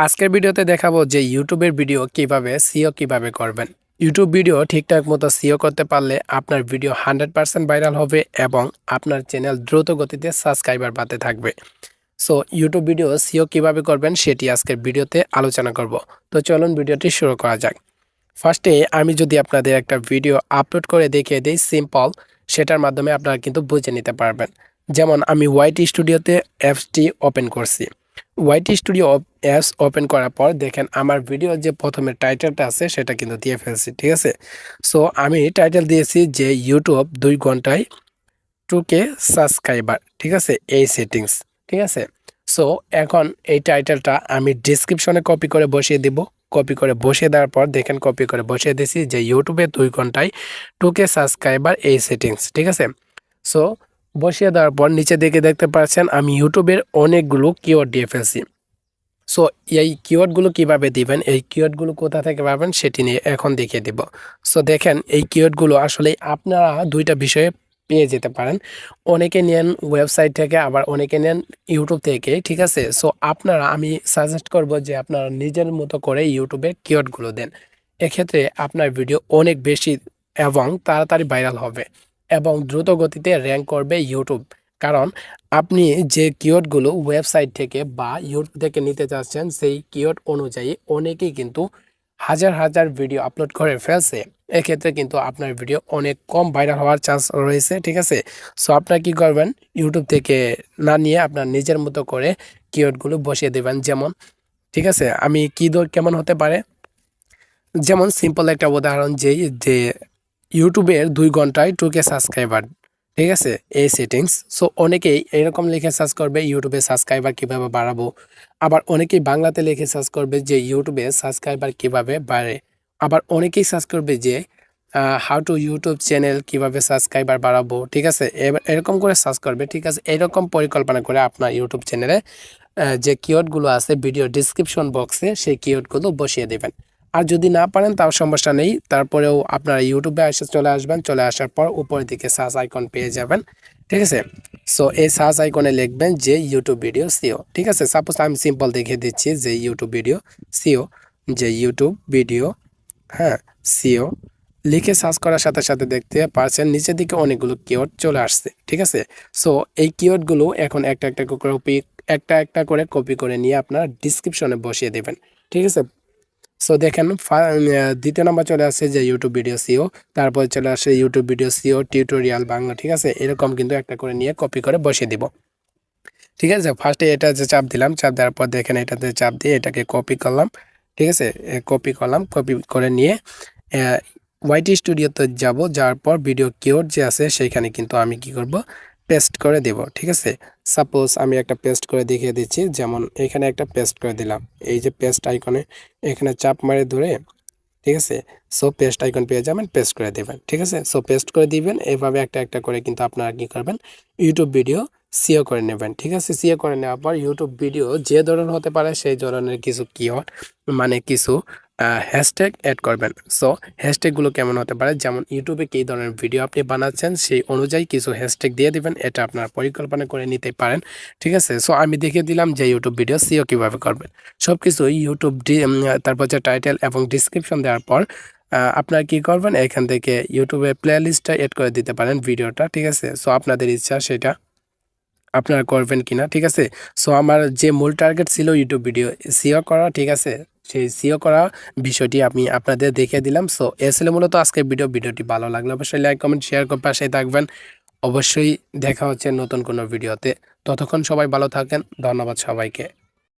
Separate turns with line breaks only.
আজকের ভিডিওতে দেখাবো যে ইউটিউবের ভিডিও কিভাবে সিও কিভাবে করবেন। ইউটিউব ভিডিও ঠিকঠাক মতো সিও করতে পারলে আপনার ভিডিও 100% ভাইরাল হবে এবং আপনার চ্যানেল দ্রুত গতিতে সাবস্ক্রাইবার বাড়তে থাকবে। সো ইউটিউব ভিডিও সিও কিভাবে করবেন সেটি আজকের ভিডিওতে আলোচনা করব। তো চলুন ভিডিওটি শুরু করা যাক। ফার্স্টে আমি যদি আপনাদের একটা ভিডিও আপলোড করে দেখিয়ে দিই সিম্পল, সেটার মাধ্যমে আপনারা কিন্তু বুঝে নিতে পারবেন। যেমন আমি ওয়াইটি স্টুডিওতে অ্যাপসটি ওপেন করছি। ওয়াইটি স্টুডিও অ্যাপস ওপেন করার পর দেখেন আমার ভিডিও যে প্রথমে টাইটেলটা আছে সেটা কিন্তু দিয়ে ফেলছি, ঠিক আছে। সো আমি টাইটেল দিয়েছি যে ইউটিউব 2 ঘন্টায় 2K সাবস্ক্রাইবার, ঠিক আছে, এই সেটিংস, ঠিক আছে। সো এখন এই টাইটেলটা আমি ডিসক্রিপশনে কপি করে বসিয়ে দিব। কপি করে বসিয়ে দেওয়ার পর দেখেন কপি করে বসিয়ে দিয়েছি যে ইউটিউবে 2 ঘন্টায় 2K সাবস্ক্রাইবার এই সেটিংস, ঠিক আছে। সো বসিয়ে দেওয়ার পর নিচে দিকে দেখতে পাচ্ছেন আমি ইউটিউবের অনেকগুলো কিওয়ার্ড দিয়ে ফেলছি। সো এই কিওয়ার্ডগুলো কিভাবে দিবেন, এই কিওয়ার্ডগুলো কোথা থেকে পাবেন সেটি নিয়ে এখন দেখিয়ে দিব। সো দেখেন এই কিওয়ার্ডগুলো আসলে আপনারা দুইটা বিষয়ে পেয়ে যেতে পারেন। অনেকে নেন ওয়েবসাইট থেকে, আবার অনেকে নেন ইউটিউব থেকে, ঠিক আছে। সো আপনারা আমি সাজেস্ট করব যে আপনারা নিজের মতো করে ইউটিউবে কিওয়ার্ডগুলো দেন। এক্ষেত্রে আপনার ভিডিও অনেক বেশি এবং তাড়াতাড়ি ভাইরাল হবে এবং দ্রুত গতিতে র্যাঙ্ক করবে ইউটিউব। কারণ আপনি যে কিওয়ার্ডগুলো ওয়েবসাইট থেকে বা ইউটিউব থেকে নিতে চাচ্ছেন সেই কিওয়ার্ড অনুযায়ী অনেকেই কিন্তু হাজার হাজার ভিডিও আপলোড করে ফেলছে। এক্ষেত্রে কিন্তু আপনার ভিডিও অনেক কম ভাইরাল হওয়ার চান্স রয়েছে, ঠিক আছে। সো আপনার কি করবেন, ইউটিউব থেকে না নিয়ে আপনার নিজের মতো করে কিওয়ার্ডগুলো বসিয়ে দেবেন। যেমন, ঠিক আছে, আমি কি কেমন হতে পারে, যেমন সিম্পল একটা উদাহরণ যে ইউটিউবের 2 ঘন্টায় 2K সাবস্ক্রাইবার, ঠিক আছে, এই সেটিংস। সো অনেকেই এরকম লিখে সার্চ করবে ইউটিউবে সাবস্ক্রাইবার কিভাবে বাড়াবো। আবার অনেকেই বাংলাতে লিখে সার্চ করবে যে ইউটিউবে সাবস্ক্রাইবার কিভাবে বাড়ে। আবার অনেকেই সার্চ করবে যে হাউ টু ইউটিউব চ্যানেল কিভাবে সাবস্ক্রাইবার বাড়াবো, ঠিক আছে। এরকম করে সার্চ করবে, ঠিক আছে। এরকম পরিকল্পনা করে আপনার ইউটিউব চ্যানেলে যে কিওয়ার্ডগুলো আছে ভিডিও ডিসক্রিপশন বক্সে সেই কিওয়ার্ডগুলো বসিয়ে দেবেন। আর যদি না পারেন তাও সমস্যা নেই, তারপরেও আপনারা ইউটিউবে চলে আসবেন। চলে আসার পর উপরের দিকে সার্চ আইকন পেয়ে যাবেন, ঠিক আছে। সো এই সার্চ আইকনে লিখবেন যে ইউটিউব ভিডিও সিও, ঠিক আছে। সাপোজ আমি সিম্পল দেখিয়ে দিচ্ছি যে ইউটিউব ভিডিও সিও, যে ইউটিউব ভিডিও, হ্যাঁ, সিও লিখে সার্চ করার সাথে সাথে দেখতে পাচ্ছেন নিচের দিকে অনেকগুলো কিওয়ার্ড চলে আসছে, ঠিক আছে। সো এই কিওয়ার্ডগুলো এখন একটা করে কপি করে নিয়ে আপনার ডিসক্রিপশনে বসিয়ে দেবেন, ঠিক আছে। সো দেখেন দ্বিতীয় নাম্বার চলে আসছে যে ইউটিউব ভিডিও সিও, তারপর চলে আসে YouTube video SEO tutorial Bangla, ঠিক আছে। এরকম কিন্তু একটা করে নিয়ে কপি করে বসিয়ে দিব, ঠিক আছে। ফার্স্টে এটা যে চাপ দিলাম, চাপ দেওয়ার পর দেখেন এটাতে চাপ দিয়ে এটাকে কপি করলাম, ঠিক আছে। কপি করলাম, কপি করে নিয়ে ওয়াইটি স্টুডিওতে যাব। যাওয়ার পর ভিডিও কিওয়ার্ড যে আছে সেইখানে কিন্তু আমি কি করব, পেস্ট করে দেব, ঠিক আছে। সাপোজ আমি একটা পেস্ট করে দেখিয়ে দিচ্ছি। যেমন এখানে একটা পেস্ট করে দিলাম, এই যে পেস্ট আইকনে এখানে চাপ মারে ধরে, ঠিক আছে। সো পেস্ট আইকন পেয়ে যাবেন, পেস্ট করে দেবেন, ঠিক আছে। সো পেস্ট করে দিবেন। এভাবে একটা একটা করে কিন্তু আপনারা কি করবেন, ইউটিউব ভিডিও সিও করে নেবেন, ঠিক আছে। সিও করে নেওয়ার পর ইউটিউব ভিডিও যে ধরনের হতে পারে সেই ধরনের কিছু কিওয়ার্ড মানে কিছু হ্যাশট্যাগ অ্যাড করবেন। সো হ্যাশট্যাগুলো কেমন হতে পারে, যেমন ইউটিউবে কী ধরনের ভিডিও আপনি বানাচ্ছেন সেই অনুযায়ী কিছু হ্যাশট্যাগ দিয়ে দিবেন। এটা আপনারা পরিকল্পনা করে নিতে পারেন, ঠিক আছে। সো আমি দেখিয়ে দিলাম যে ইউটিউব ভিডিও সিও কীভাবে করবেন। সব কিছু ইউটিউব তারপর যে টাইটেল এবং ডিসক্রিপশন দেওয়ার পর আপনারা কী করবেন, এখান থেকে ইউটিউবে প্লে লিস্টটা এড করে দিতে পারেন ভিডিওটা, ঠিক আছে। সো আপনাদের ইচ্ছা সেটা আপনারা করবেন কিনা, ঠিক আছে। সো আমার যে মূল টার্গেট ছিল ইউটিউব ভিডিও সিও করা, ঠিক আছে, সেই সিও করা বিষয়টি আমি আপনাদের দেখিয়ে দিলাম। সো এ ছিল মূলত আজকের ভিডিওটি ভালো লাগলে অবশ্যই লাইক কমেন্ট শেয়ার করে পাশেই থাকবেন। অবশ্যই দেখা হচ্ছে নতুন কোনো ভিডিওতে। ততক্ষণ সবাই ভালো থাকেন। ধন্যবাদ সবাইকে।